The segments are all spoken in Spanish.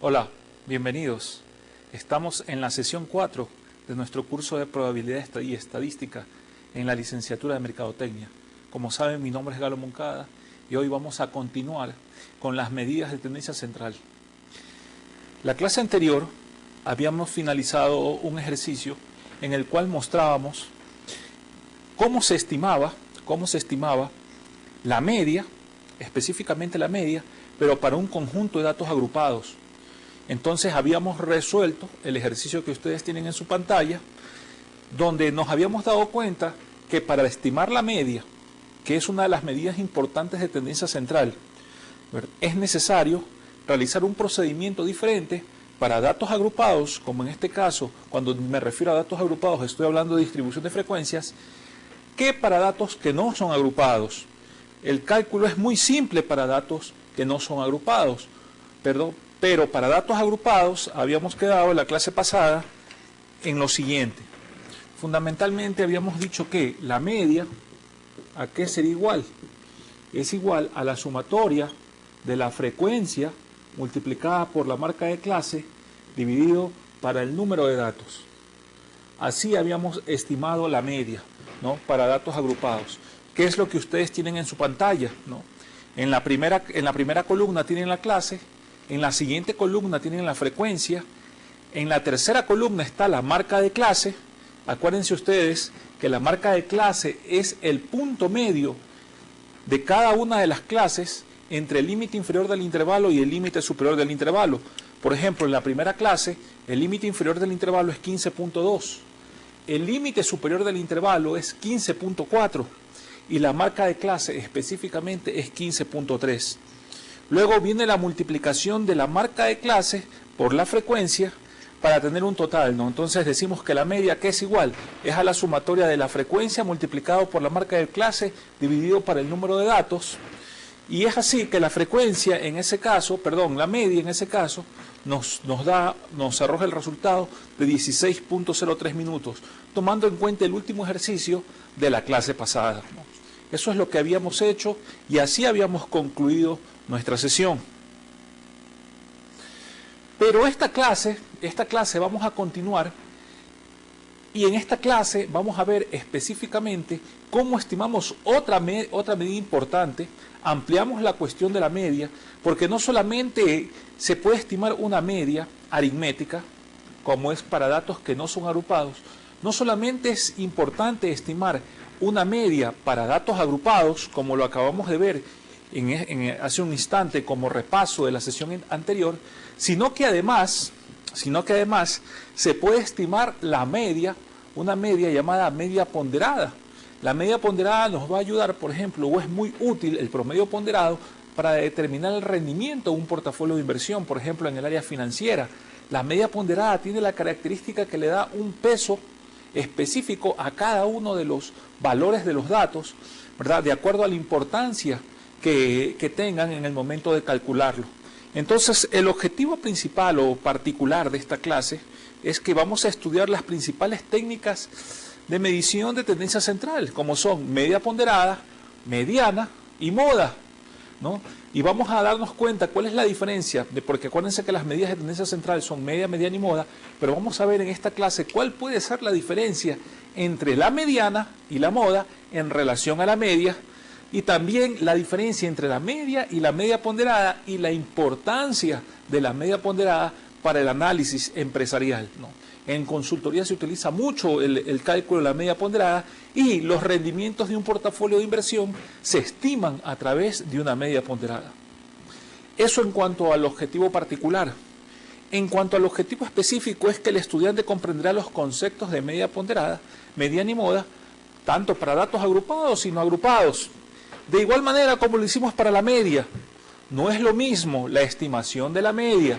Hola, bienvenidos. Estamos en la sesión 4 de nuestro curso de probabilidad y estadística en la licenciatura de Mercadotecnia. Como saben, mi nombre es Galo Moncada y hoy vamos a continuar con las medidas de tendencia central. La clase anterior habíamos finalizado un ejercicio en el cual mostrábamos cómo se estimaba la media, específicamente la media, pero para un conjunto de datos agrupados. Entonces habíamos resuelto el ejercicio que ustedes tienen en su pantalla, donde nos habíamos dado cuenta que para estimar la media, que es una de las medidas importantes de tendencia central, es necesario realizar un procedimiento diferente para datos agrupados, como en este caso, cuando me refiero a datos agrupados, estoy hablando de distribución de frecuencias, que para datos que no son agrupados. El cálculo es muy simple para datos que no son agrupados, pero para datos agrupados habíamos quedado en la clase pasada en lo siguiente. Fundamentalmente habíamos dicho que la media, ¿a qué sería igual? Es igual a la sumatoria de la frecuencia multiplicada por la marca de clase dividido para el número de datos. Así habíamos estimado la media, ¿no?, para datos agrupados. ¿Qué es lo que ustedes tienen en su pantalla, ¿no? En la primera columna tienen la clase, en la siguiente columna tienen la frecuencia, en la tercera columna está la marca de clase. Acuérdense ustedes que la marca de clase es el punto medio de cada una de las clases entre el límite inferior del intervalo y el límite superior del intervalo. Por ejemplo, en la primera clase, el límite inferior del intervalo es 15.2, el límite superior del intervalo es 15.4 y la marca de clase específicamente es 15.3. Luego viene la multiplicación de la marca de clase por la frecuencia para tener un total, ¿no? Entonces decimos que la media, ¿qué es igual? Es a la sumatoria de la frecuencia multiplicado por la marca de clase dividido por el número de datos. Y es así que la frecuencia en ese caso, la media en ese caso, nos arroja el resultado de 16.03 minutos, tomando en cuenta el último ejercicio de la clase pasada, ¿no? Eso es lo que habíamos hecho y así habíamos concluido nuestra sesión. Pero esta clase vamos a continuar y en esta clase vamos a ver específicamente cómo estimamos otra medida importante. Ampliamos la cuestión de la media, porque no solamente se puede estimar una media aritmética, como es para datos que no son agrupados, no solamente es importante estimar una media para datos agrupados, como lo acabamos de ver hace un instante como repaso de la sesión anterior, sino que además se puede estimar la media, una media llamada media ponderada. La media ponderada nos va a ayudar, por ejemplo, o es muy útil el promedio ponderado para determinar el rendimiento de un portafolio de inversión, por ejemplo, en el área financiera. La media ponderada tiene la característica que le da un peso específico a cada uno de los valores de los datos, ¿verdad?, de acuerdo a la importancia que tengan en el momento de calcularlo. Entonces, el objetivo principal o particular de esta clase es que vamos a estudiar las principales técnicas de medición de tendencia central, como son media ponderada, mediana y moda, ¿no? Y vamos a darnos cuenta cuál es la diferencia, porque acuérdense que las medidas de tendencia central son media, mediana y moda, pero vamos a ver en esta clase cuál puede ser la diferencia entre la mediana y la moda en relación a la media, y también la diferencia entre la media y la media ponderada y la importancia de la media ponderada para el análisis empresarial, ¿no? En consultoría se utiliza mucho el cálculo de la media ponderada y los rendimientos de un portafolio de inversión se estiman a través de una media ponderada. Eso en cuanto al objetivo particular. En cuanto al objetivo específico es que el estudiante comprenderá los conceptos de media ponderada, mediana y moda, tanto para datos agrupados y no agrupados. De igual manera como lo hicimos para la media, no es lo mismo la estimación de la media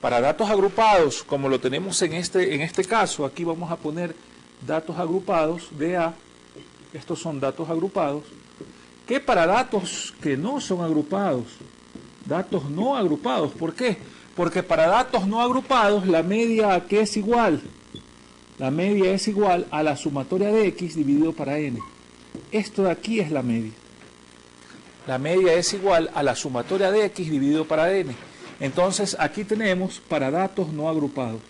para datos agrupados, como lo tenemos en este caso. Aquí vamos a poner datos agrupados, DA, estos son datos agrupados, que para datos que no son agrupados, datos no agrupados. ¿Por qué? Porque para datos no agrupados, la media ¿a qué es igual? La media es igual a la sumatoria de X dividido para N. Esto de aquí es la media. La media es igual a la sumatoria de X dividido para N. Entonces aquí tenemos para datos no agrupados.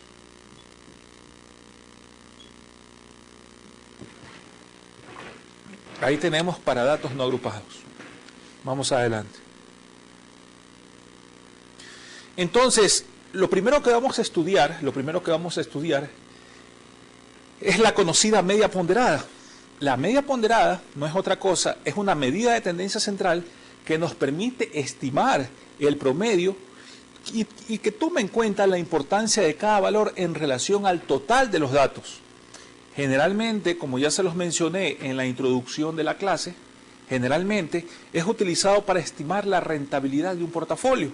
Ahí tenemos para datos no agrupados. Vamos adelante. Entonces, lo primero que vamos a estudiar es la conocida media ponderada. La media ponderada no es otra cosa, es una medida de tendencia central que nos permite estimar el promedio y que tome en cuenta la importancia de cada valor en relación al total de los datos. Generalmente, como ya se los mencioné en la introducción de la clase, generalmente es utilizado para estimar la rentabilidad de un portafolio.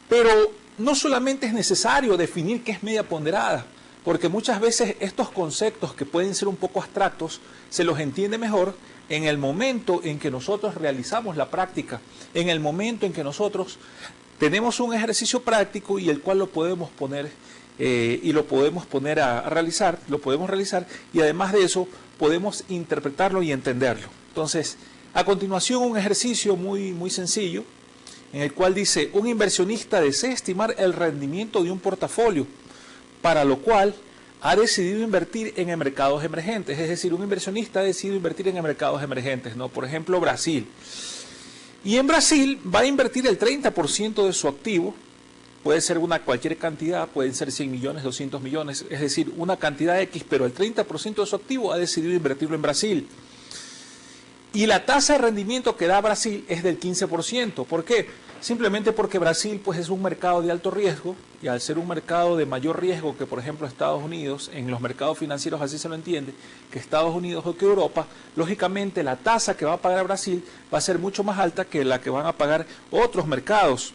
Pero no solamente es necesario definir qué es media ponderada, porque muchas veces estos conceptos que pueden ser un poco abstractos se los entiende mejor en el momento en que nosotros realizamos la práctica, en el momento en que nosotros tenemos un ejercicio práctico y el cual lo podemos poner a realizar, lo podemos realizar y además de eso podemos interpretarlo y entenderlo. Entonces, a continuación un ejercicio muy sencillo en el cual dice, un inversionista desea estimar el rendimiento de un portafolio, para lo cual ha decidido invertir en mercados emergentes. Es decir, un inversionista ha decidido invertir en mercados emergentes, ¿no? Por ejemplo, Brasil. Y en Brasil va a invertir el 30% de su activo, puede ser cualquier cantidad, pueden ser 100 millones, 200 millones, es decir, una cantidad X, pero el 30% de su activo ha decidido invertirlo en Brasil. Y la tasa de rendimiento que da Brasil es del 15%. ¿Por qué? Simplemente porque Brasil pues, es un mercado de alto riesgo y al ser un mercado de mayor riesgo que por ejemplo Estados Unidos, en los mercados financieros así se lo entiende, que Estados Unidos o que Europa, lógicamente la tasa que va a pagar Brasil va a ser mucho más alta que la que van a pagar otros mercados.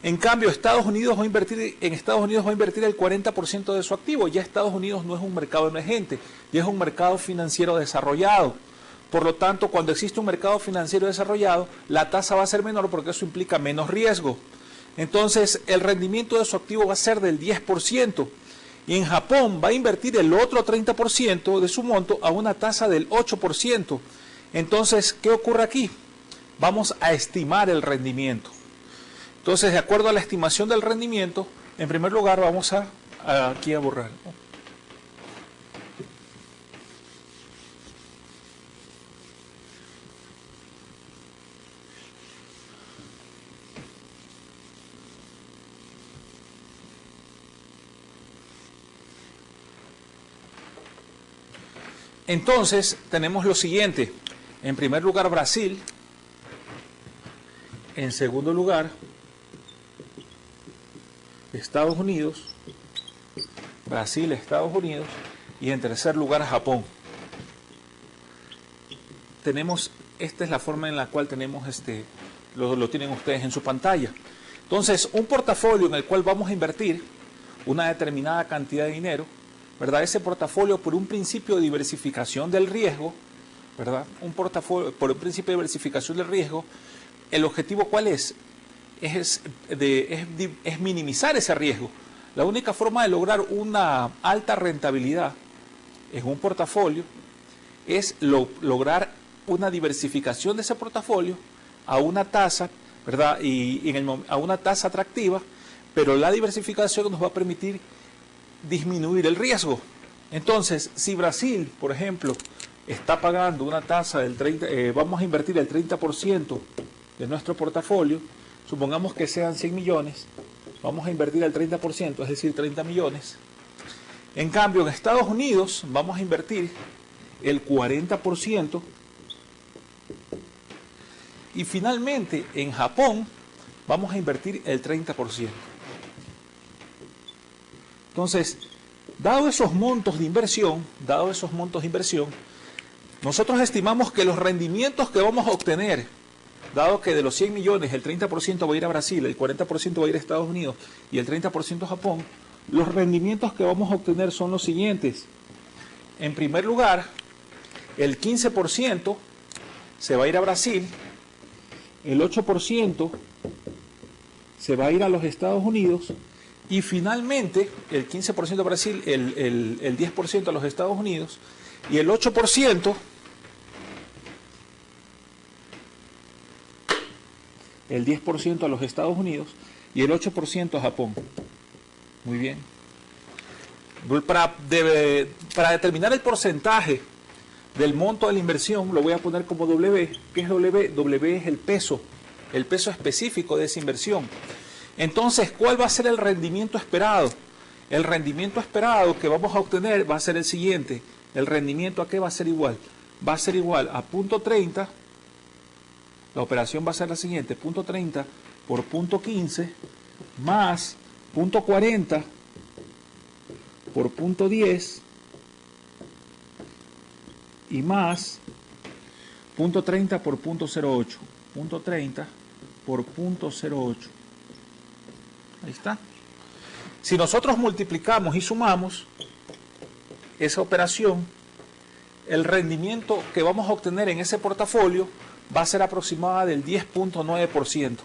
En cambio, en Estados Unidos va a invertir el 40% de su activo. Ya Estados Unidos no es un mercado emergente, ya es un mercado financiero desarrollado. Por lo tanto, cuando existe un mercado financiero desarrollado, la tasa va a ser menor porque eso implica menos riesgo. Entonces, el rendimiento de su activo va a ser del 10%. Y en Japón va a invertir el otro 30% de su monto a una tasa del 8%. Entonces, ¿qué ocurre aquí? Vamos a estimar el rendimiento. Entonces, de acuerdo a la estimación del rendimiento, en primer lugar vamos aquí a borrar, ¿no? Entonces, tenemos lo siguiente. En primer lugar, Brasil. En segundo lugar, Estados Unidos. Brasil, Estados Unidos. Y en tercer lugar, Japón. Esta es la forma en la cual tenemos lo tienen ustedes en su pantalla. Entonces, un portafolio en el cual vamos a invertir una determinada cantidad de dinero, ¿verdad? Ese portafolio por un principio de diversificación del riesgo, ¿verdad? Un portafolio por un principio de diversificación del riesgo, ¿el objetivo cuál es? Es minimizar ese riesgo. La única forma de lograr una alta rentabilidad en un portafolio es lograr una diversificación de ese portafolio a una tasa, ¿verdad? A una tasa atractiva, pero la diversificación nos va a permitir disminuir el riesgo. Entonces, si Brasil, por ejemplo, está pagando una tasa del 30%, vamos a invertir el 30% de nuestro portafolio, supongamos que sean 100 millones, vamos a invertir el 30%, es decir, 30 millones. En cambio, en Estados Unidos vamos a invertir el 40% y finalmente en Japón vamos a invertir el 30%. Entonces, dado esos montos de inversión, nosotros estimamos que los rendimientos que vamos a obtener, dado que de los 100 millones el 30% va a ir a Brasil, el 40% va a ir a Estados Unidos y el 30% a Japón, los rendimientos que vamos a obtener son los siguientes. En primer lugar, el 15% se va a ir a Brasil, el 8% se va a ir a los Estados Unidos y finalmente el 15% a Brasil, el 10% a los Estados Unidos y el 8% el 10% a los Estados Unidos y el 8% a Japón. Muy bien. Para determinar el porcentaje del monto de la inversión, lo voy a poner como W. ¿Qué es W? W es el peso específico de esa inversión. Entonces, ¿cuál va a ser el rendimiento esperado? El rendimiento esperado que vamos a obtener va a ser el siguiente. ¿El rendimiento a qué va a ser igual? Va a ser igual a .30. La operación va a ser la siguiente. .30 por .15 más .40 por .10 y más .30 por .08. .30 por .08. Ahí está. Si nosotros multiplicamos y sumamos esa operación, el rendimiento que vamos a obtener en ese portafolio va a ser aproximada del 10.9%.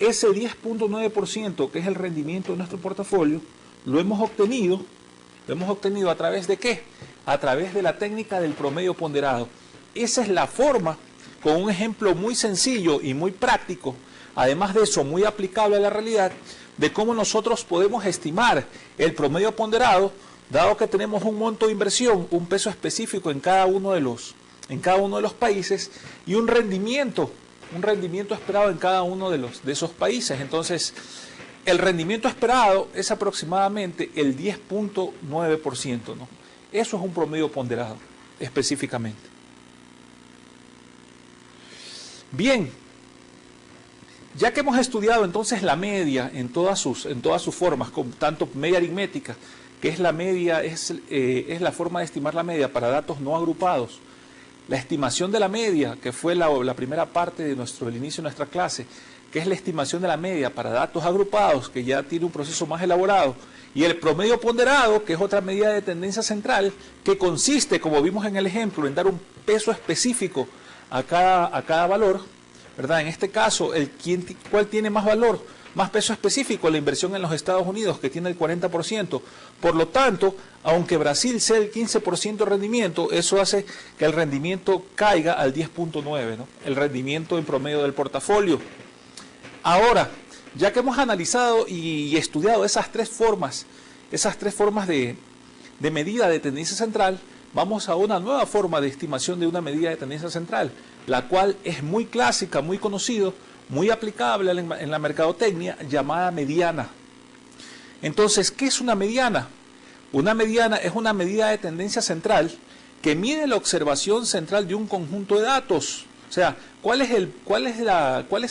Ese 10.9%, que es el rendimiento de nuestro portafolio, lo hemos obtenido a través de ¿qué? A través de la técnica del promedio ponderado. Esa es la forma, con un ejemplo muy sencillo y muy práctico, además de eso muy aplicable a la realidad, de cómo nosotros podemos estimar el promedio ponderado, dado que tenemos un monto de inversión, un peso específico en cada uno de los países y un rendimiento esperado en cada uno de esos países. Entonces, el rendimiento esperado es aproximadamente el 10.9%, ¿no? Eso es un promedio ponderado, específicamente. Bien, ya que hemos estudiado entonces la media en todas sus formas, con tanto media aritmética, que es la media, es la forma de estimar la media para datos no agrupados, la estimación de la media, que fue la primera parte del inicio de nuestra clase, que es la estimación de la media para datos agrupados, que ya tiene un proceso más elaborado, y el promedio ponderado, que es otra medida de tendencia central, que consiste, como vimos en el ejemplo, en dar un peso específico a cada valor, ¿verdad? En este caso, ¿cuál tiene más valor? Más peso específico, la inversión en los Estados Unidos, que tiene el 40%. Por lo tanto, aunque Brasil sea el 15% de rendimiento, eso hace que el rendimiento caiga al 10.9%, ¿no? El rendimiento en promedio del portafolio. Ahora, ya que hemos analizado y estudiado esas tres formas de medida de tendencia central, vamos a una nueva forma de estimación de una medida de tendencia central, la cual es muy clásica, muy conocido, muy aplicable en la mercadotecnia, llamada mediana. Entonces, ¿qué es una mediana? Una mediana es una medida de tendencia central que mide la observación central de un conjunto de datos. O sea, ¿cuál es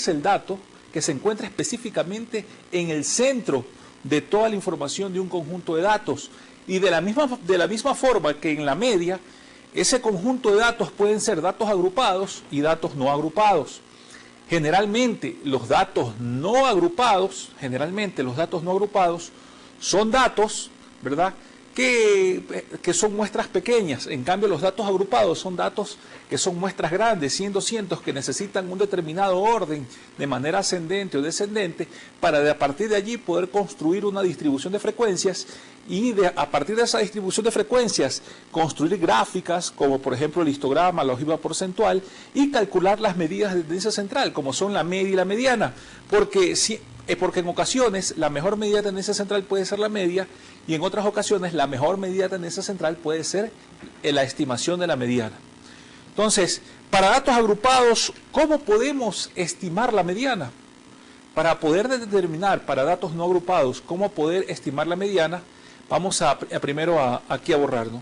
el dato que se encuentra específicamente en el centro de toda la información de un conjunto de datos? Y de la misma forma que en la media, ese conjunto de datos pueden ser datos agrupados y datos no agrupados. Generalmente los datos no agrupados son datos, ¿verdad?, que son muestras pequeñas. En cambio, los datos agrupados son datos que son muestras grandes, siendo cientos, que necesitan un determinado orden de manera ascendente o descendente para a partir de allí poder construir una distribución de frecuencias y a partir de esa distribución de frecuencias construir gráficas como por ejemplo el histograma, la ojiva porcentual, y calcular las medidas de tendencia central como son la media y la mediana, porque en ocasiones la mejor medida de tendencia central puede ser la media y en otras ocasiones la mejor medida de tendencia central puede ser la estimación de la mediana. Entonces, para datos agrupados, ¿cómo podemos estimar la mediana? Para poder determinar para datos no agrupados cómo poder estimar la mediana, vamos primero aquí a borrar, ¿no?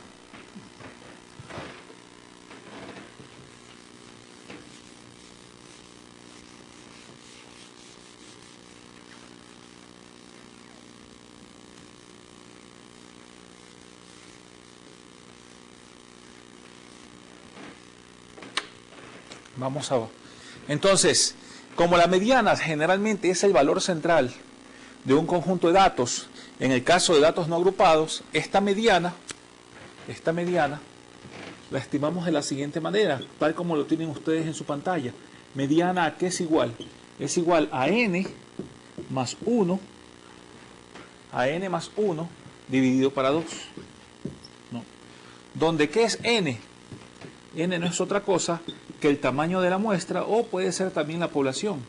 Entonces, como la mediana generalmente es el valor central de un conjunto de datos, en el caso de datos no agrupados, esta mediana la estimamos de la siguiente manera, tal como lo tienen ustedes en su pantalla. Mediana, ¿a qué es igual? Es igual a n más 1 dividido para 2. ¿No? Donde, ¿qué es n? N no es otra cosa que el tamaño de la muestra, o puede ser también la población.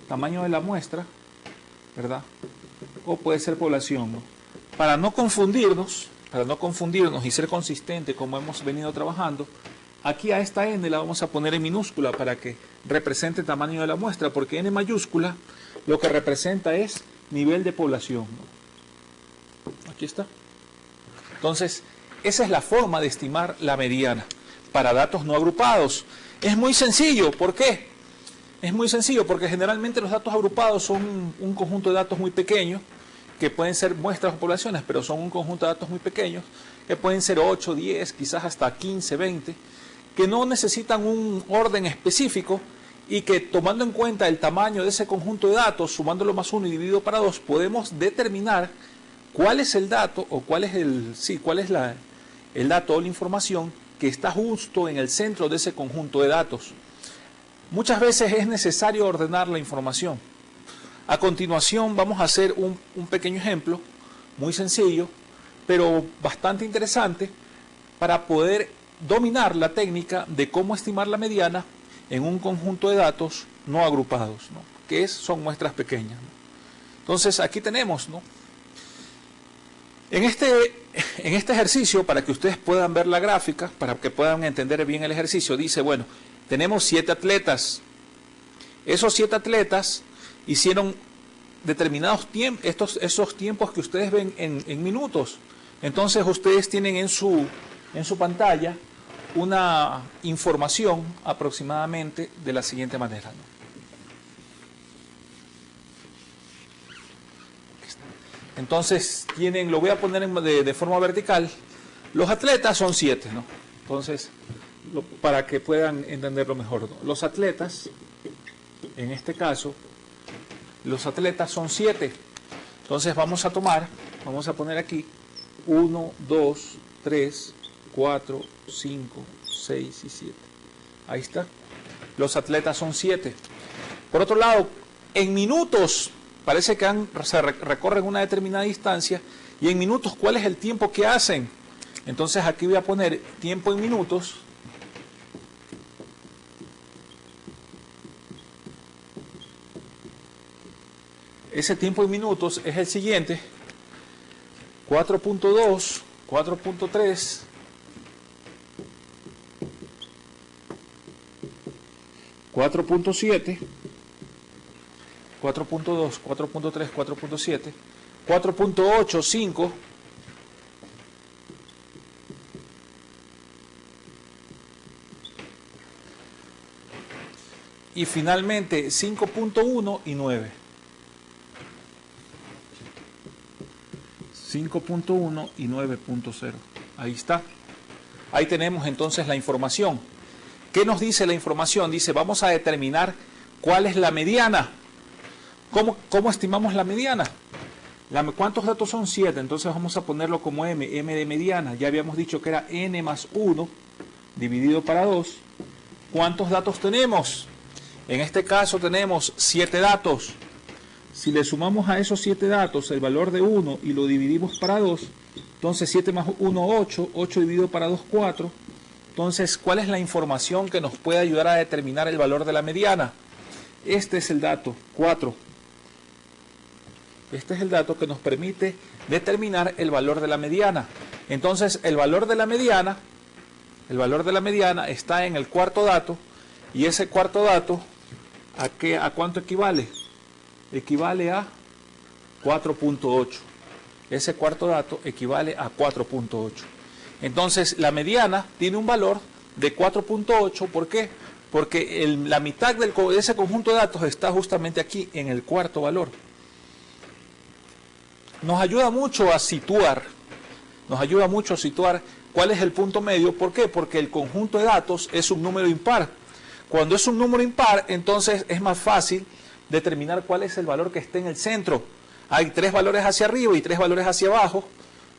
tamaño de la muestra, ¿verdad? O puede ser población, ¿no? Para no confundirnos y ser consistente como hemos venido trabajando, aquí a esta n la vamos a poner en minúscula para que represente el tamaño de la muestra, porque n mayúscula lo que representa es nivel de población, ¿no? Aquí está. Entonces, esa es la forma de estimar la mediana para datos no agrupados. Es muy sencillo. ¿Por qué? Es muy sencillo porque generalmente los datos agrupados son un conjunto de datos muy pequeños, que pueden ser muestras o poblaciones, pero son un conjunto de datos muy pequeños, que pueden ser 8, 10, quizás hasta 15, 20, que no necesitan un orden específico y que tomando en cuenta el tamaño de ese conjunto de datos, sumándolo más 1 y dividido para 2, podemos determinar cuál es el dato o cuál es el dato o la información que está justo en el centro de ese conjunto de datos. Muchas veces es necesario ordenar la información. A continuación vamos a hacer un pequeño ejemplo, muy sencillo, pero bastante interesante, para poder dominar la técnica de cómo estimar la mediana en un conjunto de datos no agrupados, ¿no? Son muestras pequeñas, ¿no? Entonces aquí tenemos, ¿no? En este ejercicio, para que ustedes puedan ver la gráfica, para que puedan entender bien el ejercicio, dice, bueno, tenemos 7 atletas. Esos 7 atletas hicieron determinados tiempos, esos tiempos que ustedes ven en minutos. Entonces ustedes tienen en su pantalla una información aproximadamente de la siguiente manera, ¿no? Entonces lo voy a poner de forma vertical. Los atletas son 7, ¿no? Entonces, para que puedan entenderlo mejor, ¿no? Los atletas, en este caso, los atletas son 7. Entonces vamos a poner aquí 1, 2, 3, 4, 5, 6 y 7. Ahí está. Los atletas son 7. Por otro lado, en minutos, parece que se recorren una determinada distancia, y en minutos, ¿cuál es el tiempo que hacen? Entonces aquí voy a poner tiempo en minutos. Ese tiempo en minutos es el siguiente: 4.2, 4.3, 4.7, 4.2, 4.3, 4.7, 4.8, 5, y finalmente 5.1 y 9. 5.1 y 9.0. Ahí está. Ahí tenemos entonces la información. ¿Qué nos dice la información? Dice, vamos a determinar cuál es la mediana. ¿Cómo estimamos la mediana? ¿Cuántos datos son? 7. Entonces vamos a ponerlo como m de mediana. Ya habíamos dicho que era n más 1 dividido para 2. ¿Cuántos datos tenemos? En este caso tenemos 7 datos. Si le sumamos a esos 7 datos el valor de 1 y lo dividimos para 2, entonces 7 más 1, 8, 8 dividido para 2, 4. Entonces, ¿cuál es la información que nos puede ayudar a determinar el valor de la mediana? Este es el dato, 4. Este es el dato que nos permite determinar el valor de la mediana. Entonces, el valor de la mediana está en el cuarto dato, y ese cuarto dato, ¿a cuánto equivale? Equivale a 4.8. Ese cuarto dato equivale a 4.8. Entonces, la mediana tiene un valor de 4.8. ¿Por qué? Porque la mitad de ese conjunto de datos está justamente aquí, en el cuarto valor. Nos ayuda mucho a situar cuál es el punto medio. ¿Por qué? Porque el conjunto de datos es un número impar. Cuando es un número impar, entonces es más fácil determinar cuál es el valor que está en el centro. Hay 3 valores hacia arriba y 3 valores hacia abajo,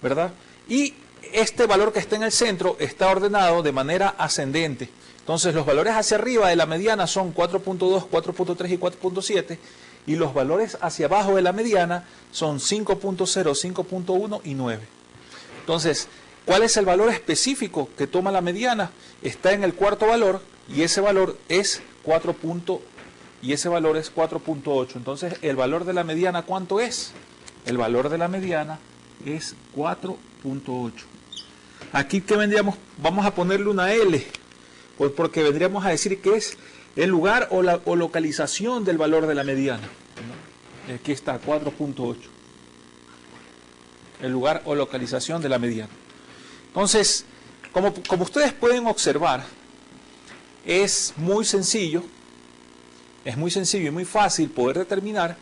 ¿verdad? Y este valor que está en el centro está ordenado de manera ascendente. Entonces los valores hacia arriba de la mediana son 4.2, 4.3 y 4.7, y los valores hacia abajo de la mediana son 5.0, 5.1 y 9. Entonces, ¿cuál es el valor específico que toma la mediana? Está en el cuarto valor, y ese valor es 4.8. y ese valor es 4.8. Entonces, ¿el valor de la mediana cuánto es? El valor de la mediana es 4.8. Aquí, ¿qué vendríamos? Vamos a ponerle una L, pues porque vendríamos a decir que es el lugar o localización del valor de la mediana. Aquí está, 4.8. El lugar o localización de la mediana. Entonces, como ustedes pueden observar, es muy sencillo y muy fácil poder determinar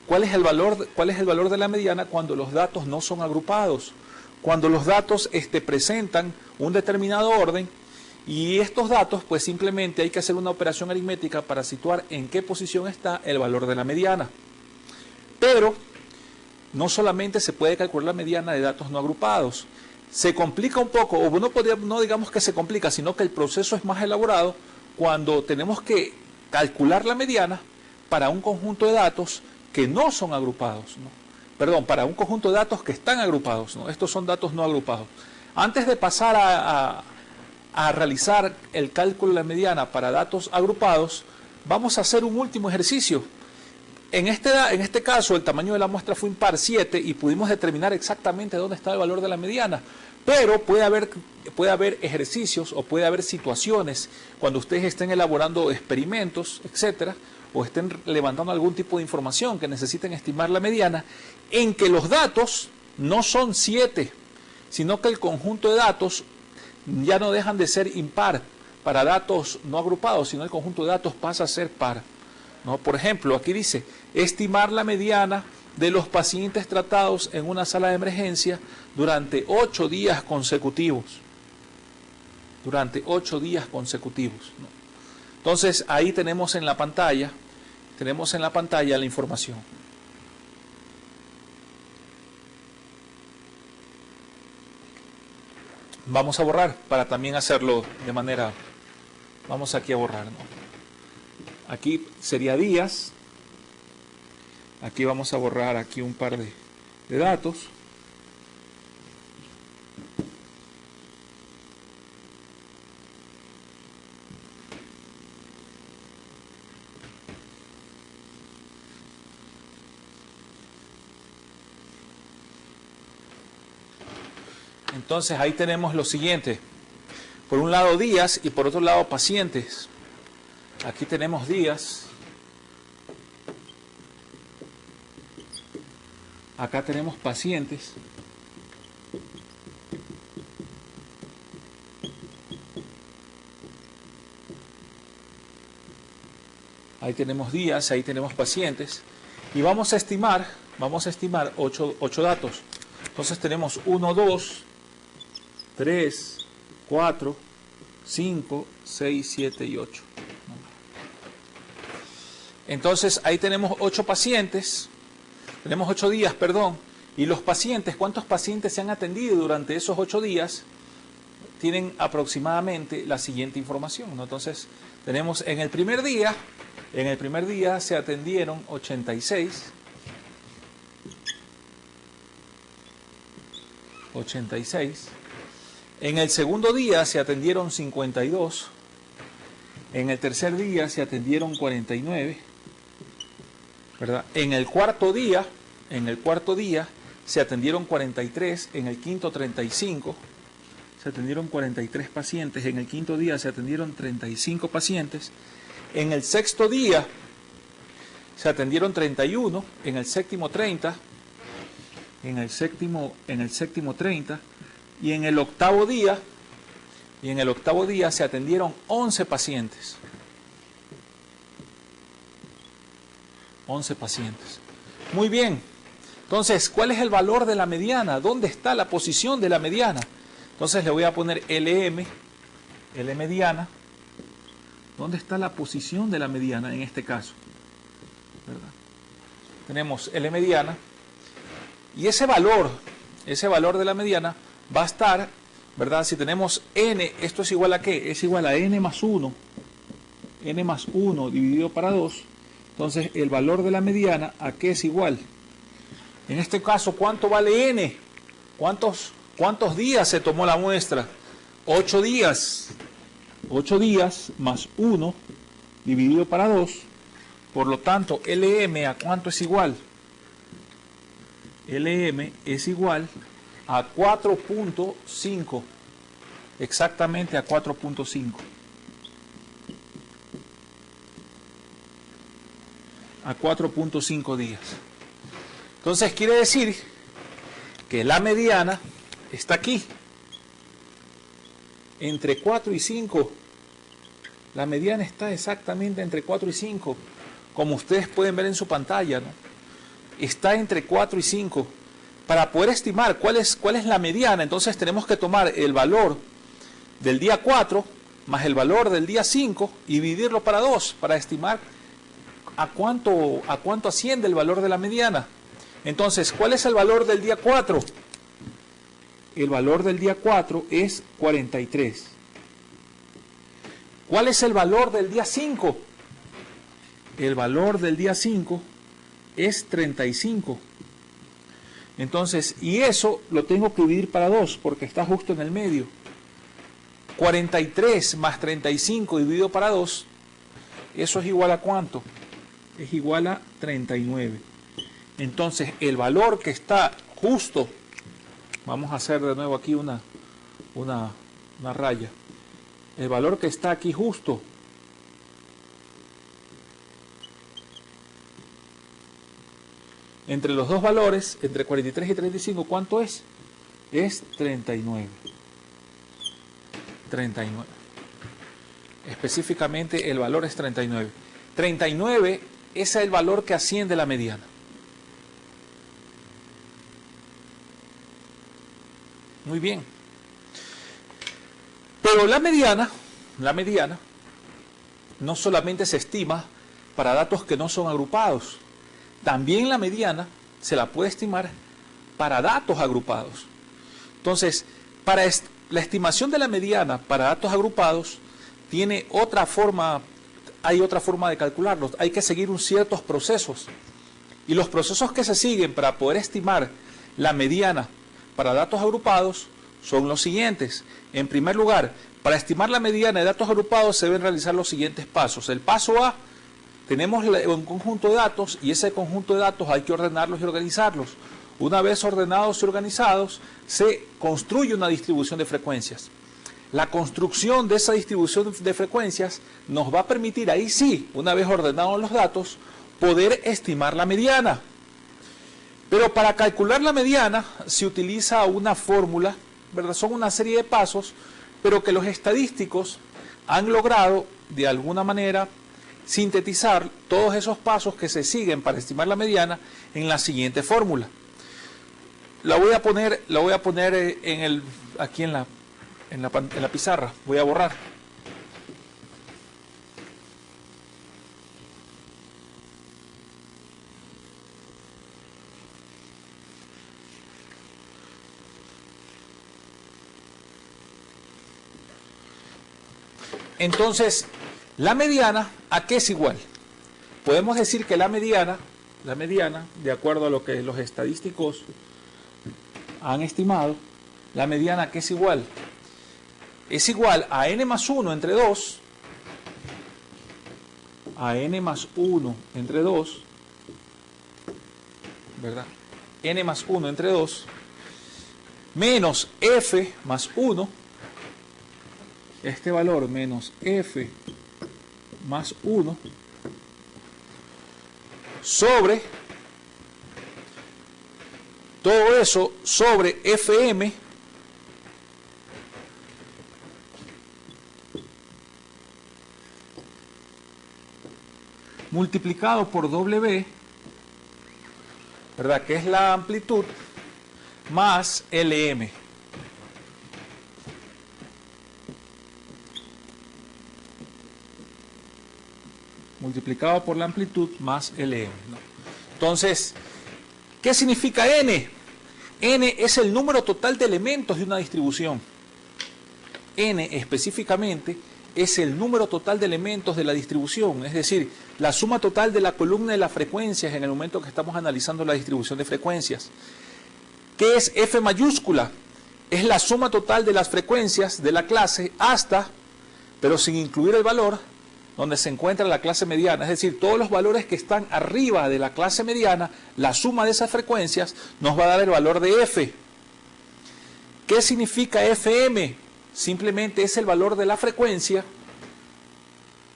cuál es el valor de la mediana cuando los datos no son agrupados, cuando los datos presentan un determinado orden, y estos datos pues simplemente hay que hacer una operación aritmética para situar en qué posición está el valor de la mediana. Pero no solamente se puede calcular la mediana de datos no agrupados, se complica un poco, o no digamos que se complica, sino que el proceso es más elaborado cuando tenemos que calcular la mediana para un conjunto de datos que no son agrupados, ¿no? Perdón, para un conjunto de datos que están agrupados, ¿no? Estos son datos no agrupados. Antes de pasar a realizar el cálculo de la mediana para datos agrupados, vamos a hacer un último ejercicio. En este caso, el tamaño de la muestra fue impar 7 y pudimos determinar exactamente dónde está el valor de la mediana. Pero puede haber ejercicios o puede haber situaciones cuando ustedes estén elaborando experimentos, etcétera, o estén levantando algún tipo de información que necesiten estimar la mediana, en que los datos no son 7, sino que el conjunto de datos ya no dejan de ser impar para datos no agrupados, sino el conjunto de datos pasa a ser par, ¿no? Por ejemplo, aquí dice, estimar la mediana de los pacientes tratados en una sala de emergencia durante 8 días consecutivos. Durante 8 días consecutivos, ¿no? Entonces, ahí tenemos en la pantalla la información. Vamos a borrar para también hacerlo de manera... Vamos aquí a borrar, ¿no? Aquí sería días. Aquí vamos a borrar aquí un par de datos. Entonces ahí tenemos lo siguiente. Por un lado días y por otro lado pacientes. Aquí tenemos días. Acá tenemos pacientes. Ahí tenemos días, ahí tenemos pacientes. Y vamos a estimar 8 datos. Entonces tenemos 1, 2, 3, 4, 5, 6, 7 y 8. Entonces ahí tenemos 8 pacientes. Tenemos 8 días, perdón, y los pacientes, ¿cuántos pacientes se han atendido durante esos 8 días? Tienen aproximadamente la siguiente información, ¿no? Entonces, tenemos en el primer día se atendieron 86. En el segundo día se atendieron 52. En el tercer día se atendieron 49. ¿Verdad? En el cuarto día se atendieron 43, en el quinto 35, se atendieron 43 pacientes, en el quinto día se atendieron 35 pacientes, en el sexto día se atendieron 31, en el séptimo 30, en el séptimo 30, y en el octavo día se atendieron 11 pacientes. 11 pacientes. Muy bien. Entonces, ¿cuál es el valor de la mediana? ¿Dónde está la posición de la mediana? Entonces le voy a poner LM, L mediana. ¿Dónde está la posición de la mediana en este caso? ¿Verdad? Tenemos L mediana. Y ese valor de la mediana va a estar, ¿verdad? Si tenemos N, ¿esto es igual a qué? Es igual a N más 1. N más 1 dividido para 2. Entonces, el valor de la mediana, ¿a qué es igual? En este caso, ¿cuánto vale N? ¿Cuántos días se tomó la muestra? 8 días. 8 días más 1 dividido para 2. Por lo tanto, LM ¿a cuánto es igual? LM es igual a 4.5. Exactamente a 4.5. A 4.5 días. Entonces quiere decir que la mediana está aquí. Entre 4 y 5. La mediana está exactamente entre 4 y 5. Como ustedes pueden ver en su pantalla, ¿no? Está entre 4 y 5. Para poder estimar cuál es la mediana, entonces tenemos que tomar el valor del día 4 más el valor del día 5 y dividirlo para 2 para estimar a cuánto asciende el valor de la mediana. Entonces, ¿cuál es el valor del día 4? El valor del día 4 es 43. ¿Cuál es el valor del día 5? El valor del día 5 es 35. Entonces, y eso lo tengo que dividir para 2 porque está justo en el medio. 43 más 35 dividido para 2, eso es igual a ¿cuánto? Es igual a 39. Entonces, el valor que está justo, vamos a hacer de nuevo aquí una raya. El valor que está aquí justo entre los dos valores, entre 43 y 35, ¿cuánto es? Es 39. 39. Específicamente el valor es 39. 39 es el valor que asciende la mediana. Muy bien. Pero la mediana no solamente se estima para datos que no son agrupados. También la mediana se la puede estimar para datos agrupados. Entonces, para la estimación de la mediana para datos agrupados tiene otra forma, hay otra forma de calcularlos. Hay que seguir ciertos procesos. Y los procesos que se siguen para poder estimar la mediana para datos agrupados son los siguientes. En primer lugar, para estimar la mediana de datos agrupados se deben realizar los siguientes pasos. El paso A, tenemos un conjunto de datos y ese conjunto de datos hay que ordenarlos y organizarlos. Una vez ordenados y organizados, se construye una distribución de frecuencias. La construcción de esa distribución de frecuencias nos va a permitir, ahí sí, una vez ordenados los datos, poder estimar la mediana. Pero para calcular la mediana se utiliza una fórmula, ¿verdad? Son una serie de pasos, pero que los estadísticos han logrado, de alguna manera, sintetizar todos esos pasos que se siguen para estimar la mediana en la siguiente fórmula. La voy a poner aquí en la pizarra. Voy a borrar. Entonces, la mediana, ¿a qué es igual? Podemos decir que la mediana, de acuerdo a lo que los estadísticos han estimado, la mediana, ¿a qué es igual? Es igual a n más 1 entre 2, a n más 1 entre 2, ¿verdad? N más 1 entre 2, menos f más 1, este valor menos f más 1, sobre todo eso sobre fm multiplicado por w, ¿verdad? Que es la amplitud más Lm. Multiplicado por la amplitud más Lm, ¿no? Entonces, ¿qué significa n? N es el número total de elementos de una distribución. N específicamente es el número total de elementos de la distribución, es decir, la suma total de la columna de las frecuencias en el momento que estamos analizando la distribución de frecuencias. ¿Qué es F mayúscula? Es la suma total de las frecuencias de la clase hasta, pero sin incluir el valor, donde se encuentra la clase mediana, es decir, todos los valores que están arriba de la clase mediana, la suma de esas frecuencias nos va a dar el valor de F. ¿Qué significa FM? Simplemente es el valor de la frecuencia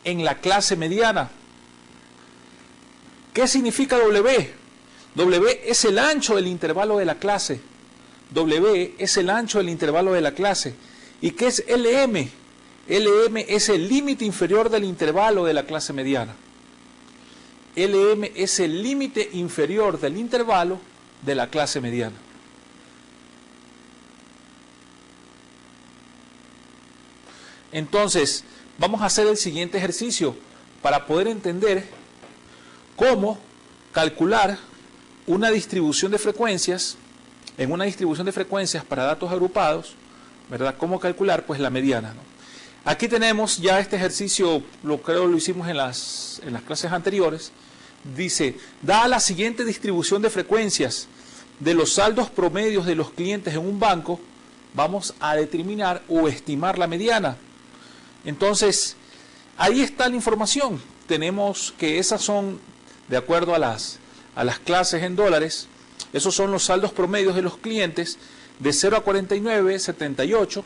en la clase mediana. ¿Qué significa W? W es el ancho del intervalo de la clase. W es el ancho del intervalo de la clase. ¿Y qué es LM? LM es el límite inferior del intervalo de la clase mediana. LM es el límite inferior del intervalo de la clase mediana. Entonces, vamos a hacer el siguiente ejercicio para poder entender cómo calcular una distribución de frecuencias, en una distribución de frecuencias para datos agrupados, ¿verdad? ¿Cómo calcular? Pues la mediana, ¿no? Aquí tenemos ya este ejercicio, creo lo hicimos en las clases anteriores. Dice, dada la siguiente distribución de frecuencias de los saldos promedios de los clientes en un banco, vamos a determinar o estimar la mediana. Entonces, ahí está la información. Tenemos que esas son, de acuerdo a las clases en dólares, esos son los saldos promedios de los clientes de 0 a 49, 78,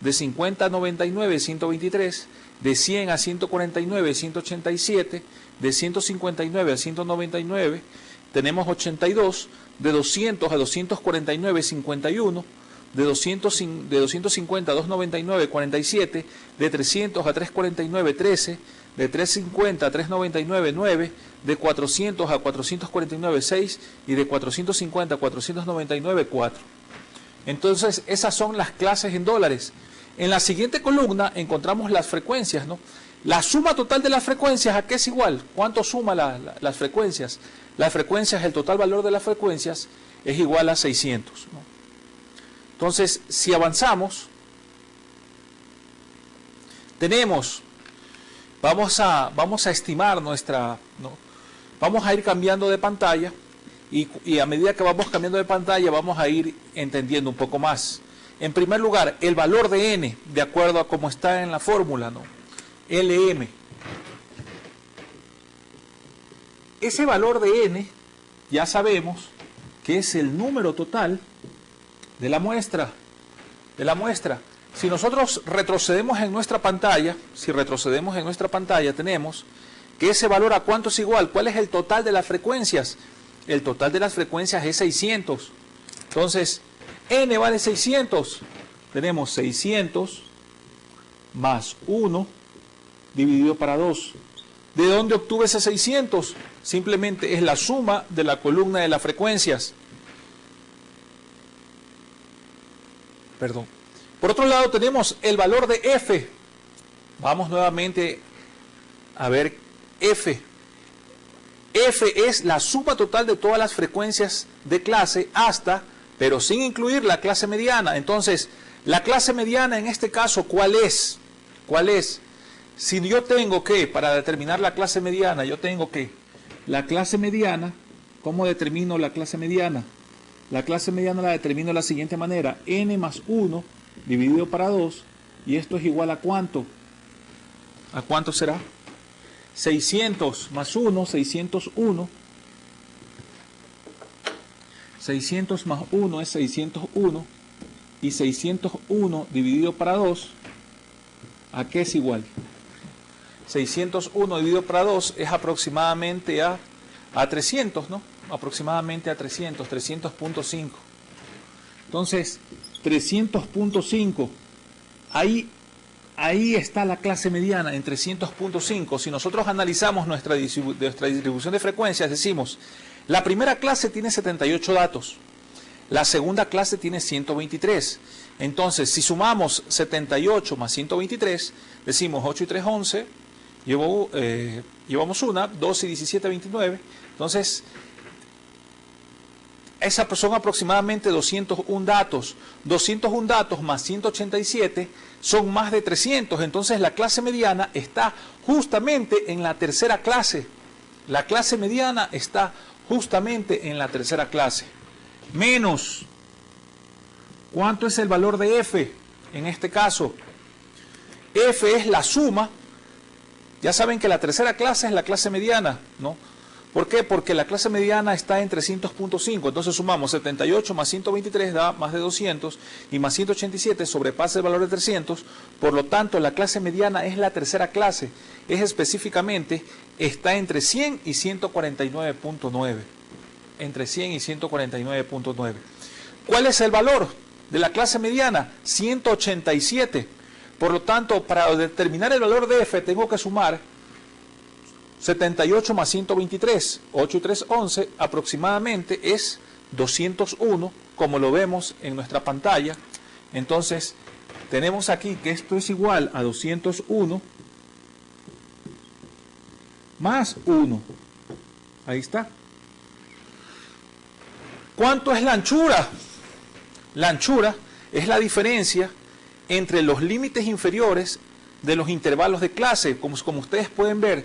de 50 a 99, 123, de 100 a 149, 187, de 159 a 199, tenemos 82, de 200 a 249, 51, de 250 a 299, 47, de 300 a 349, 13, de 350 a 399, 9, de 400 a 449, 6 y de 450 a 499, 4. Entonces, esas son las clases en dólares. En la siguiente columna encontramos las frecuencias, ¿no? La suma total de las frecuencias, ¿a qué es igual? ¿Cuánto suma las frecuencias? Las frecuencias, el total valor de las frecuencias es igual a 600, ¿no? Entonces, si avanzamos, tenemos, vamos a estimar nuestra, ¿no? Vamos a ir cambiando de pantalla y a medida que vamos cambiando de pantalla vamos a ir entendiendo un poco más. En primer lugar, el valor de n, de acuerdo a cómo está en la fórmula, ¿no? LM. Ese valor de n, ya sabemos que es el número total de la muestra. Si nosotros retrocedemos en nuestra pantalla, tenemos que ese valor a cuánto es igual. ¿Cuál es el total de las frecuencias? El total de las frecuencias es 600. Entonces, n vale 600. Tenemos 600 más 1 dividido para 2. ¿De dónde obtuve ese 600? Simplemente es la suma de la columna de las frecuencias. Perdón. Por otro lado tenemos el valor de F. Vamos nuevamente a ver F. F es la suma total de todas las frecuencias de clase hasta, pero sin incluir la clase mediana. Entonces, la clase mediana en este caso, ¿cuál es? ¿Cuál es? Si yo tengo que, para determinar la clase mediana, yo tengo que, la clase mediana, ¿cómo determino la clase mediana? La clase mediana la determino de la siguiente manera, n más 1 dividido para 2, y esto es igual a ¿cuánto? ¿A cuánto será? 600 más 1, 601. 600 más 1 es 601, y 601 dividido para 2, ¿a qué es igual? 601 dividido para 2 es aproximadamente a 300, ¿no? Aproximadamente a 300, 300.5. Entonces, 300.5, ahí está la clase mediana, en 300.5. Si nosotros analizamos nuestra distribución de frecuencias, decimos, la primera clase tiene 78 datos, la segunda clase tiene 123. Entonces, si sumamos 78 más 123, decimos 8 y 3, 11, llevamos una, 12 y 17, 29. Entonces, esas son aproximadamente 201 datos. 201 datos más 187 son más de 300. Entonces, la clase mediana está justamente en la tercera clase. La clase mediana está justamente en la tercera clase. Menos, ¿cuánto es el valor de F? En este caso, F es la suma Ya saben que la tercera clase es la clase mediana, ¿no? ¿Por qué? Porque la clase mediana está en 300.5, entonces sumamos 78 más 123 da más de 200 y más 187 sobrepasa el valor de 300, por lo tanto la clase mediana es la tercera clase, es específicamente, está entre 100 y 149.9, entre 100 y 149.9. ¿Cuál es el valor de la clase mediana? 187, por lo tanto para determinar el valor de f tengo que sumar 78 más 123, 8 y 3, 11, aproximadamente es 201, como lo vemos en nuestra pantalla. Entonces, tenemos aquí que esto es igual a 201 más 1. Ahí está. ¿Cuánto es la anchura? La anchura es la diferencia entre los límites inferiores de los intervalos de clase. Como ustedes pueden ver,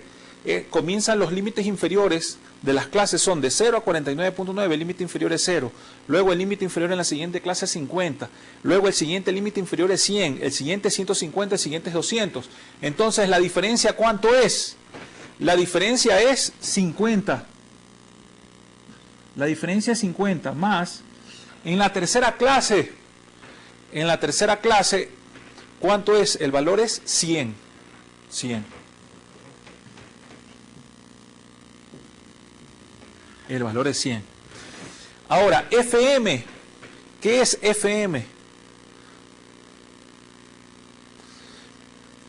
comienzan los límites inferiores de las clases son de 0 a 49.9, el límite inferior es 0, luego el límite inferior en la siguiente clase es 50, luego el siguiente límite inferior es 100, el siguiente es 150, el siguiente es 200. Entonces, ¿la diferencia cuánto es? La diferencia es 50. La diferencia es 50 más, en la tercera clase, ¿cuánto es? El valor es 100. 100. El valor es 100. Ahora, FM. ¿Qué es FM?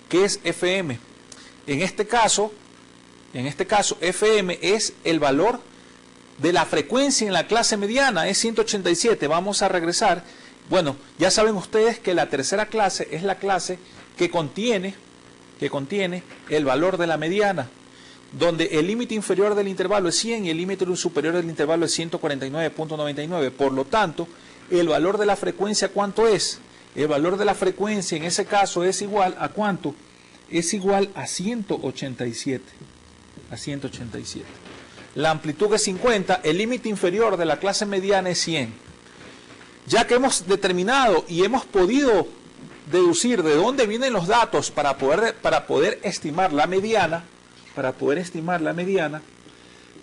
¿Qué es FM? En este caso, FM es el valor de la frecuencia en la clase mediana, es 187. Vamos a regresar. Bueno, ya saben ustedes que la tercera clase es la clase que contiene el valor de la mediana, donde el límite inferior del intervalo es 100 y el límite superior del intervalo es 149.99. Por lo tanto, el valor de la frecuencia, ¿cuánto es? El valor de la frecuencia en ese caso es igual a ¿cuánto? Es igual a 187. A 187. La amplitud es 50, el límite inferior de la clase mediana es 100. Ya que hemos determinado y hemos podido deducir de dónde vienen los datos para poder estimar la mediana,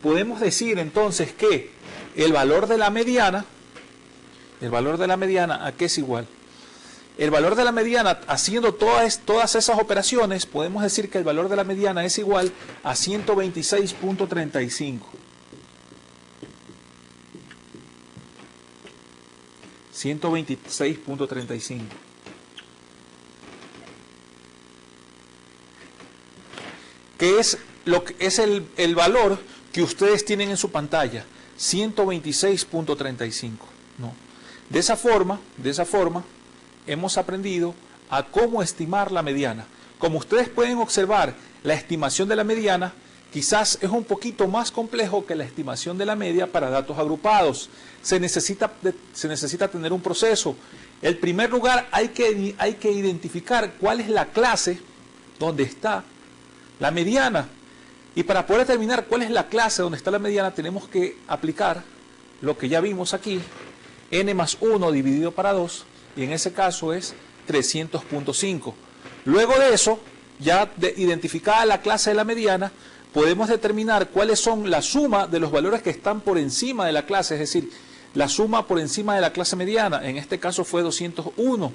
podemos decir entonces que el valor de la mediana, ¿a qué es igual? El valor de la mediana, haciendo todas esas operaciones, podemos decir que el valor de la mediana es igual a 126.35. 126.35. Que es el valor que ustedes tienen en su pantalla, 126.35, ¿no? De esa forma hemos aprendido a cómo estimar la mediana. Como ustedes pueden observar, la estimación de la mediana quizás es un poquito más complejo que la estimación de la media para datos agrupados. Se necesita tener un proceso. En primer lugar, hay que identificar cuál es la clase donde está la mediana. Y para poder determinar cuál es la clase donde está la mediana, tenemos que aplicar lo que ya vimos aquí, n más 1 dividido para 2, y en ese caso es 300.5. Luego de eso, ya identificada la clase de la mediana, podemos determinar cuáles son la suma de los valores que están por encima de la clase, es decir, la suma por encima de la clase mediana. En este caso fue 201.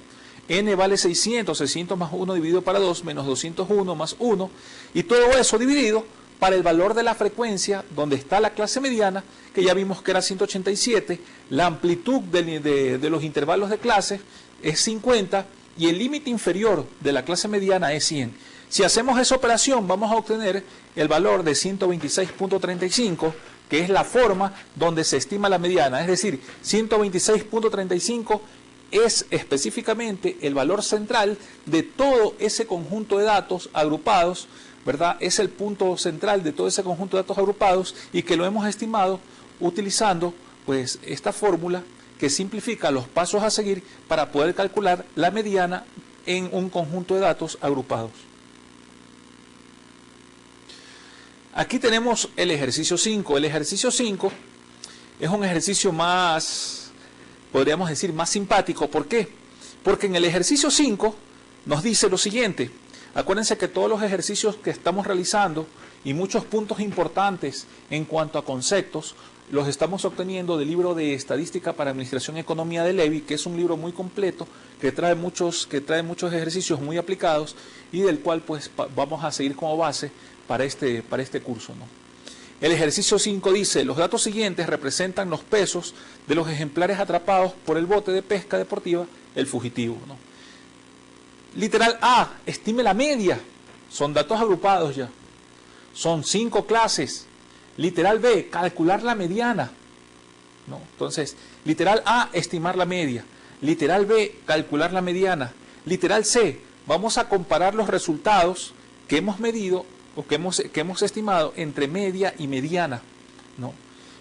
N vale 600, 600 más 1 dividido para 2, menos 201 más 1, y todo eso dividido para el valor de la frecuencia donde está la clase mediana, que ya vimos que era 187, la amplitud de los intervalos de clase es 50, y el límite inferior de la clase mediana es 100. Si hacemos esa operación, vamos a obtener el valor de 126.35, que es la forma donde se estima la mediana, es decir, 126.35 es específicamente el valor central de todo ese conjunto de datos agrupados, ¿verdad? Es el punto central de todo ese conjunto de datos agrupados y que lo hemos estimado utilizando pues esta fórmula que simplifica los pasos a seguir para poder calcular la mediana en un conjunto de datos agrupados. Aquí tenemos el ejercicio 5. El ejercicio 5 es un ejercicio más, podríamos decir, más simpático. ¿Por qué? Porque en el ejercicio 5 nos dice lo siguiente: Acuérdense que todos los ejercicios que estamos realizando y muchos puntos importantes en cuanto a conceptos los estamos obteniendo del libro de Estadística para Administración y Economía de Levy, que es un libro muy completo que trae muchos ejercicios muy aplicados y del cual pues vamos a seguir como base para este curso, ¿no? El ejercicio 5 dice, los datos siguientes representan los pesos de los ejemplares atrapados por el bote de pesca deportiva, el fugitivo, ¿no? Literal A, estime la media. Son datos agrupados ya. Son 5 clases. Literal B, calcular la mediana, ¿no? Entonces, literal A, estimar la media. Literal B, calcular la mediana. Literal C, vamos a comparar los resultados que hemos medido o que hemos estimado entre media y mediana, ¿no?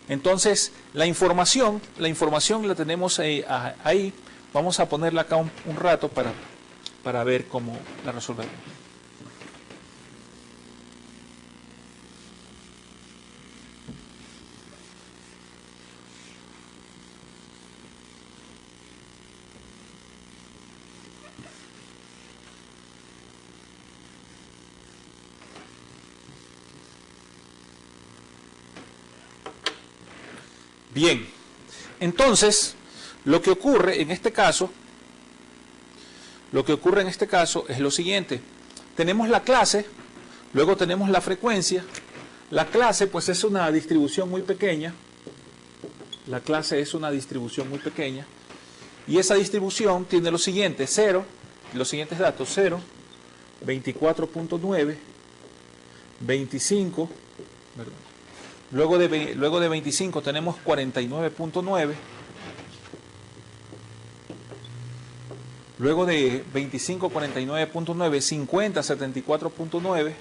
Entonces, la información la tenemos ahí. Vamos a ponerla acá un rato para ver cómo la resolvemos. Bien, entonces, lo que ocurre en este caso es lo siguiente. Tenemos la clase, luego tenemos la frecuencia. La clase, pues, es una distribución muy pequeña. La clase es una distribución muy pequeña. Y esa distribución tiene lo siguiente, 0, los siguientes datos, 0, 24.9, 25, perdón. Luego de 25 tenemos 49.9. Luego de 25, 49.9, 50, 74.9.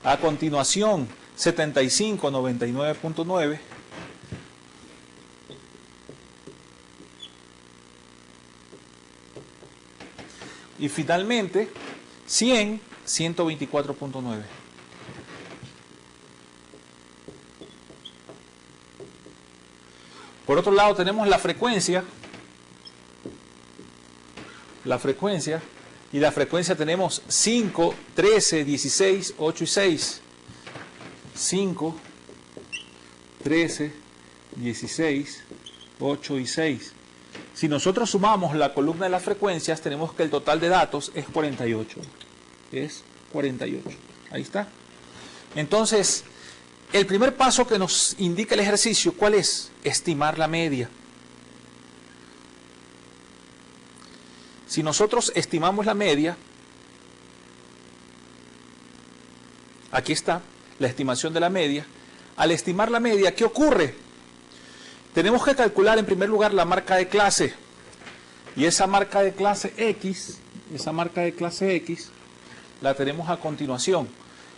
A continuación, 75, 99.9. Y finalmente, 100, 124.9. Por otro lado tenemos la frecuencia. Y la frecuencia tenemos 5, 13, 16, 8 y 6. 5, 13, 16, 8 y 6. Si nosotros sumamos la columna de las frecuencias, tenemos que el total de datos es 48. Es 48. Ahí está. Entonces, el primer paso que nos indica el ejercicio, ¿cuál es? Estimar la media. Si nosotros estimamos la media, aquí está la estimación de la media. Al estimar la media, ¿qué ocurre? Tenemos que calcular en primer lugar la marca de clase. Y esa marca de clase X, la tenemos a continuación.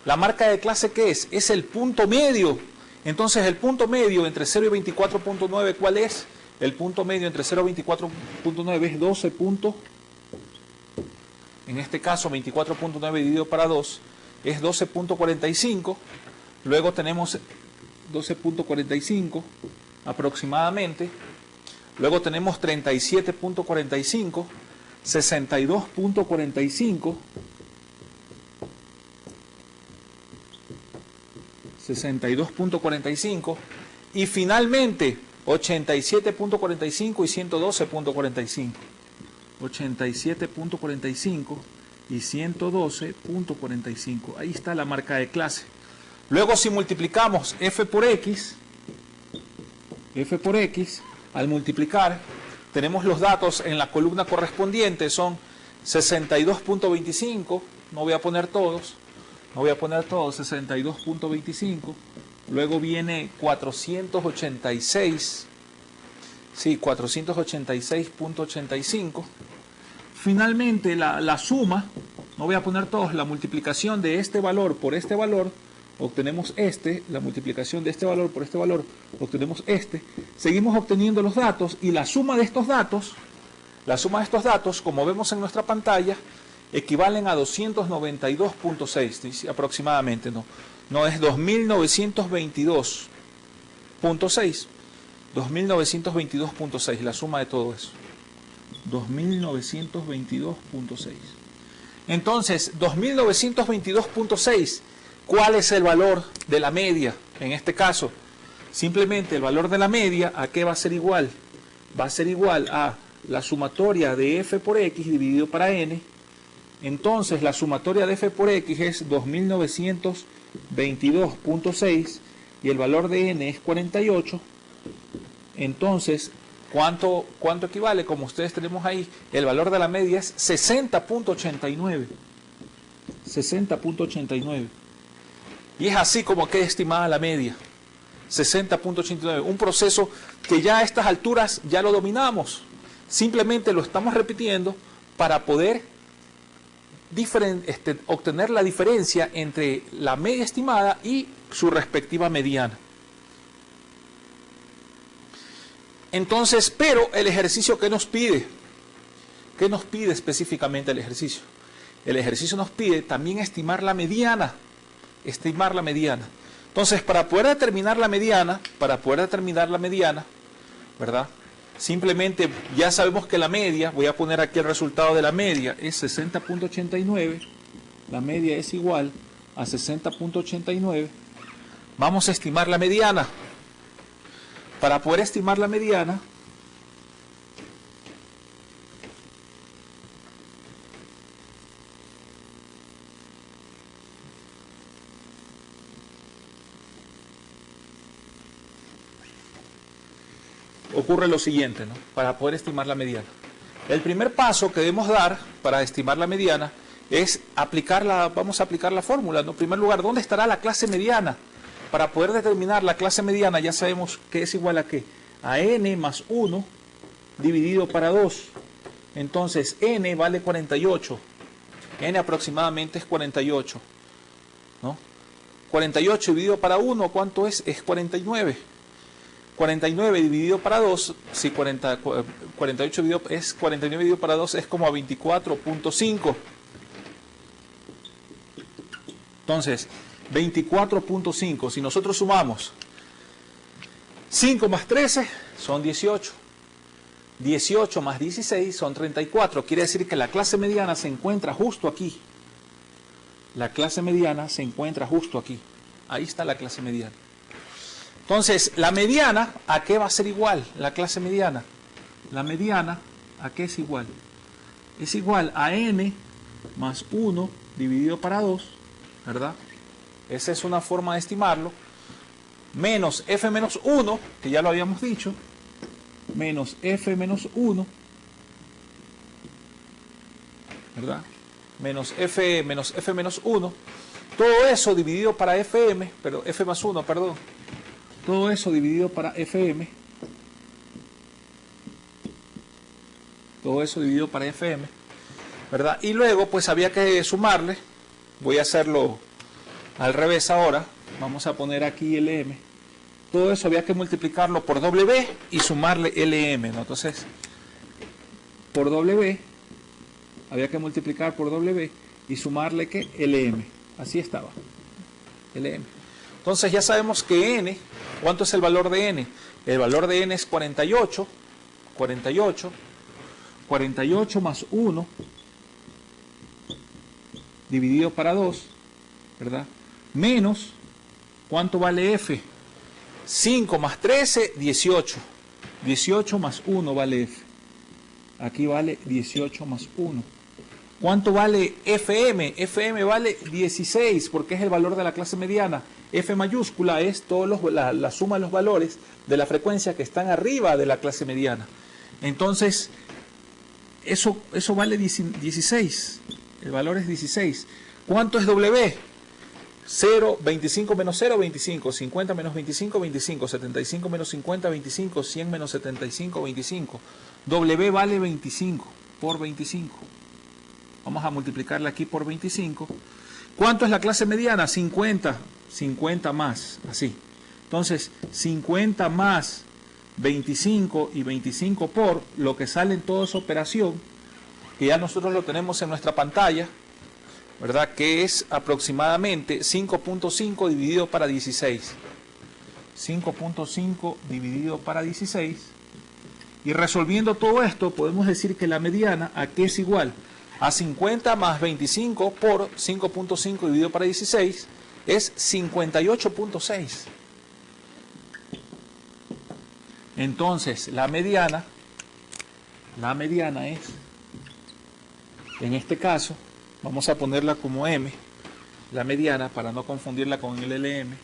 La marca de clase, ¿qué es? Es el punto medio. Entonces, el punto medio entre 0 y 24.9, ¿cuál es? El punto medio entre 0 y 24.9 es 12. En este caso, 24.9 dividido para 2 es 12.45. Luego tenemos 12.45 aproximadamente. Luego tenemos 37.45, 62.45, 62.45 y finalmente 87.45 y 112.45. 87.45 y 112.45. Ahí está la marca de clase. Luego, si multiplicamos f por x, al multiplicar, tenemos los datos en la columna correspondiente, son 62.25, no voy a poner todos, 62.25, luego viene 486, sí, 486.85, finalmente la suma, no voy a poner todos, la multiplicación de este valor por este valor, obtenemos la multiplicación de este valor por este valor, obtenemos seguimos obteniendo los datos y la suma de estos datos, como vemos en nuestra pantalla, equivalen a 292.6 aproximadamente, no es 2922.6. 2922.6, la suma de todo eso. 2922.6. Entonces, 2922.6, ¿cuál es el valor de la media? En este caso, simplemente el valor de la media, ¿a qué va a ser igual? Va a ser igual a la sumatoria de f por x dividido para n. Entonces, la sumatoria de f por x es 2922.6 y el valor de n es 48. Entonces, ¿cuánto equivale? Como ustedes tenemos ahí, el valor de la media es 60.89. 60.89. Y es así como queda estimada la media. 60.89. Un proceso que ya a estas alturas ya lo dominamos. Simplemente lo estamos repitiendo para poder obtener la diferencia entre la media estimada y su respectiva mediana. Entonces, pero el ejercicio, ¿qué nos pide? ¿Qué nos pide específicamente el ejercicio? El ejercicio nos pide también estimar la mediana. Estimar la mediana. Entonces, para poder determinar la mediana, ¿verdad? Simplemente ya sabemos que la media, voy a poner aquí el resultado de la media, es 60.89. La media es igual a 60.89. Vamos a estimar la mediana. Para poder estimar la mediana, ocurre lo siguiente, ¿no? Para poder estimar la mediana. El primer paso que debemos dar para estimar la mediana es vamos a aplicar la fórmula, ¿no? En primer lugar, ¿dónde estará la clase mediana? Para poder determinar la clase mediana ya sabemos que es igual a ¿qué? A n más 1 dividido para 2. Entonces n vale 48. N aproximadamente es 48. ¿No? 48 dividido para 1, ¿cuánto es? Es 49. 49 dividido para 2, si 48 es 49 dividido para 2 es como a 24.5. Entonces, 24.5, si nosotros sumamos 5 más 13 son 18. 18 más 16 son 34. Quiere decir que la clase mediana se encuentra justo aquí. La clase mediana se encuentra justo aquí. Ahí está la clase mediana. Entonces, la mediana, ¿a qué va a ser igual? La clase mediana. La mediana, ¿a qué es igual? Es igual a n más 1 dividido para 2, ¿verdad? Esa es una forma de estimarlo. Menos f menos 1, que ya lo habíamos dicho. Menos f menos 1, ¿verdad? Menos f menos 1. Todo eso dividido para fm, pero f más 1, perdón. Todo eso dividido para fm. Todo eso dividido para fm, ¿verdad? Y luego pues había que sumarle. Voy a hacerlo al revés ahora. Vamos a poner aquí LM. Todo eso había que multiplicarlo por W y sumarle LM, ¿no? Entonces, por W, había que multiplicar por W y sumarle que LM. Así estaba. LM. Entonces ya sabemos que N, ¿cuánto es el valor de N? El valor de N es 48. 48 más 1 dividido para 2, ¿verdad? Menos, ¿cuánto vale F? 5 más 13, 18. 18 más 1 vale F. Aquí vale 18 más 1. ¿Cuánto vale FM? FM vale 16, porque es el valor de la clase mediana. F mayúscula es la suma de los valores de la frecuencia que están arriba de la clase mediana. Entonces, eso vale 16. El valor es 16. ¿Cuánto es W? 0, 25 menos 0, 25. 50 menos 25, 25. 75 menos 50, 25. 100 menos 75, 25. W vale 25 por 25. Vamos a multiplicarla aquí por 25. ¿Cuánto es la clase mediana? 50. 50 más, así. Entonces, 50 más 25 y 25 por lo que sale en toda esa operación, que ya nosotros lo tenemos en nuestra pantalla, ¿verdad? Que es aproximadamente 5.5 dividido para 16. 5.5 dividido para 16. Y resolviendo todo esto, podemos decir que la mediana, ¿a qué es igual? A 50 más 25 por 5.5 dividido para 16 es 58.6. Entonces, la mediana es, en este caso, vamos a ponerla como M, la mediana, para no confundirla con el LM,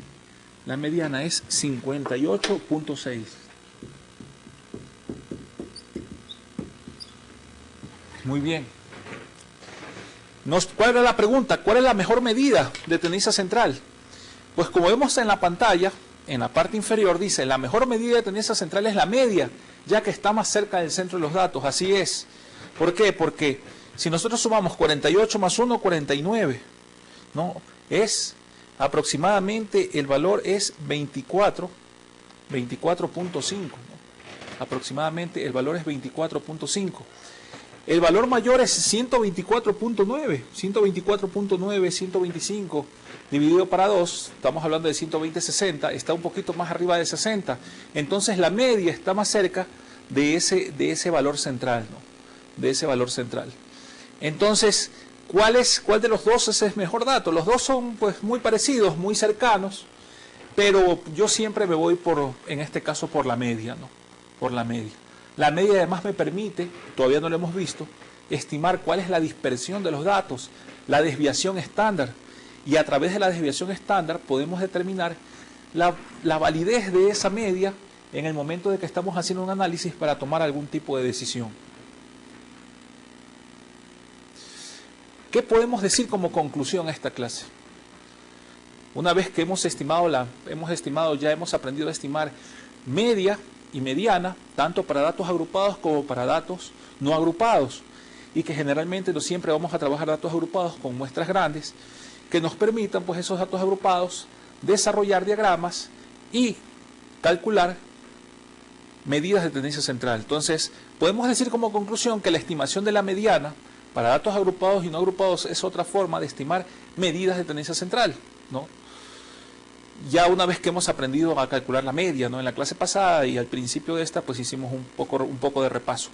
la mediana es 58.6. Muy bien. ¿Cuál era la pregunta? ¿Cuál es la mejor medida de tenencia central? Pues como vemos en la pantalla, en la parte inferior dice, la mejor medida de tenencia central es la media, ya que está más cerca del centro de los datos. Así es. ¿Por qué? Porque si nosotros sumamos 48 más 1, 49, ¿no? Es aproximadamente, el valor es 24.5, ¿no? Aproximadamente el valor es 24.5. El valor mayor es 124.9, 125 dividido para 2, estamos hablando de 120/60, está un poquito más arriba de 60. Entonces la media está más cerca de ese valor central, ¿no? De ese valor central. Entonces, ¿cuál de los dos es el mejor dato? Los dos son pues muy parecidos, muy cercanos, pero yo siempre me voy en este caso por la media, ¿no? Por la media. La media además me permite, todavía no lo hemos visto, estimar cuál es la dispersión de los datos, la desviación estándar. Y a través de la desviación estándar podemos determinar la validez de esa media en el momento de que estamos haciendo un análisis para tomar algún tipo de decisión. ¿Qué podemos decir como conclusión a esta clase? Una vez que hemos aprendido a estimar media y mediana, tanto para datos agrupados como para datos no agrupados, y que generalmente no siempre vamos a trabajar datos agrupados con muestras grandes, que nos permitan pues esos datos agrupados desarrollar diagramas y calcular medidas de tendencia central. Entonces, podemos decir como conclusión que la estimación de la mediana para datos agrupados y no agrupados es otra forma de estimar medidas de tendencia central, ¿no? Ya una vez que hemos aprendido a calcular la media, ¿no? En la clase pasada y al principio de esta, pues hicimos un poco de repaso.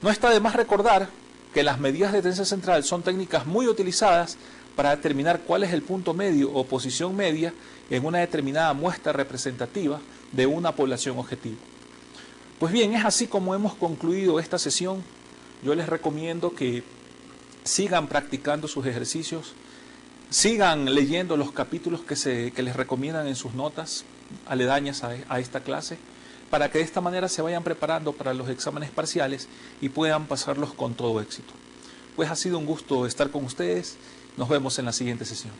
No está de más recordar que las medidas de tendencia central son técnicas muy utilizadas para determinar cuál es el punto medio o posición media en una determinada muestra representativa de una población objetivo. Pues bien, es así como hemos concluido esta sesión. Yo les recomiendo que sigan practicando sus ejercicios, sigan leyendo los capítulos que les recomiendan en sus notas aledañas a esta clase, para que de esta manera se vayan preparando para los exámenes parciales y puedan pasarlos con todo éxito. Pues ha sido un gusto estar con ustedes. Nos vemos en la siguiente sesión.